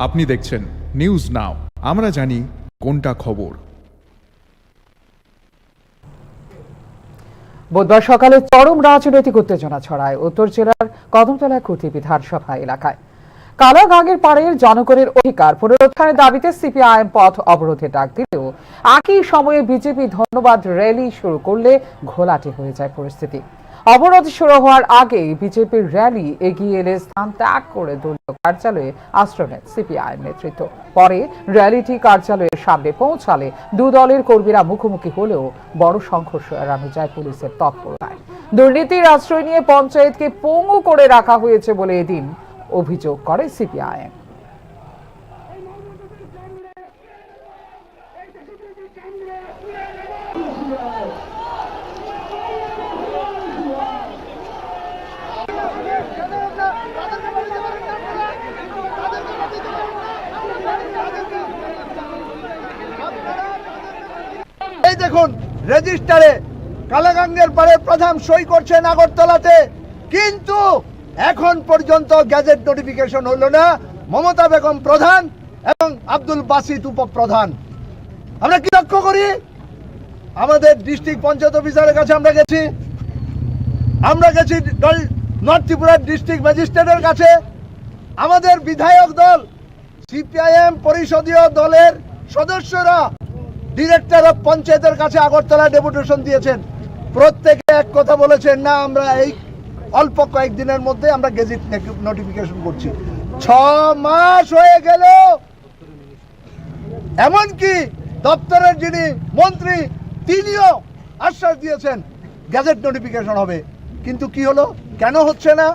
আপনি দেখছেন news now, আমরা জানি কোনটা খবর। বুধবার সকালে চরম রাজনৈতিক উত্তেজনা ছড়ায় উত্তর জেলার কদমতলা কুঠি বিধানসভা এলাকায়। কালাগাঙের পাড়ের জনগণের অধিকার পুনরুদ্ধারের দাবিতে সিপিআইএম পথ অবরোধে ডাক দিলেও একই সময়ে বিজেপি ধন্যবাদ র্যালি শুরু করলে ঘোলাটে হয়ে যায় পরিস্থিতি। অবরোধ শুরু হওয়ার আগেই বিজেপির র্যালি এগিয়ে এলে স্থান ত্যাগ করে দলীয় কার্যালয়ে আশ্রয় নেন সিপিআইএম নেতৃত্ব। পরে র্যালিটি কার্যালয়ের সামনে পৌঁছালে দু দলের কর্মীরা মুখোমুখি হলেও বড় সংঘর্ষ এড়ানো যায় পুলিশের তৎপরতায়। দুর্নীতির আশ্রয় নিয়ে পঞ্চায়েতকে পঙ্গু করে রাখা হয়েছে বলে এদিন অভিযোগ করে সিপিআইএম। এই দেখুন, রেজিস্টারে কালাগাঙ্গের পারে প্রধান সই করছেন আগরতলাতে, কিন্তু এখন পর্যন্ত গ্যাজেট নোটিফিকেশন হলো না। মমতা বেগম প্রধান এবং আব্দুল বাসিত উপপ্রধান। আমরা কি লক্ষ্য করি? আমাদের ডিস্ট্রিক্ট পঞ্চায়েত অফিসারের কাছে আমরা গেছি নর্থ ত্রিপুরার ডিস্ট্রিক্ট ম্যাজিস্ট্রেটের কাছে। আমাদের বিধায়ক দল সিপিআইএম পরিষদীয় দলের সদস্যরা ডিরেক্টর অফ পঞ্চায়েতের কাছে আগরতলা ডেপুটেশন দিয়েছেন। প্রত্যেকে এক কথা বলেছেন, না আমরা এই অল্প কয়েকদিনের মধ্যে আমরা গেজেট নোটিফিকেশন করছি। 6 মাস হয়ে গেল, এমনকি দপ্তরের যিনি মন্ত্রী তিনিও আশ্বাস দিয়েছেন গেজেট নোটিফিকেশন হবে, কিন্তু কি হলো? কেন হচ্ছে না?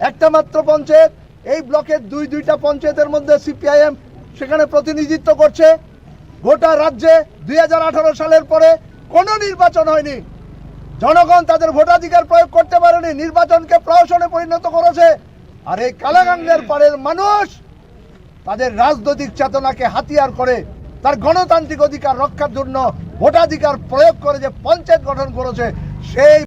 একটা মাত্র পঞ্চায়েত, এই ব্লকের দুইটা পঞ্চায়েতের মধ্যে সিপিআইএম সেখানে প্রতিনিধিত্ব করছে। গোটা রাজ্যে 2018 সালের পরে কোনো নির্বাচন হয়নি, জনগণ তাদের ভোটাধিকার প্রয়োগ করতে পারেনি, নির্বাচনকে প্রহসনে পরিণত করেছে। আর এই কালাগাঙ্গের পাড়ের মানুষ তাদের রাজনৈতিক চেতনাকে হাতিয়ার করে তার গণতান্ত্রিক অধিকার রক্ষার জন্য ভোটাধিকার প্রয়োগ করে যে পঞ্চায়েত গঠন করেছে, সেই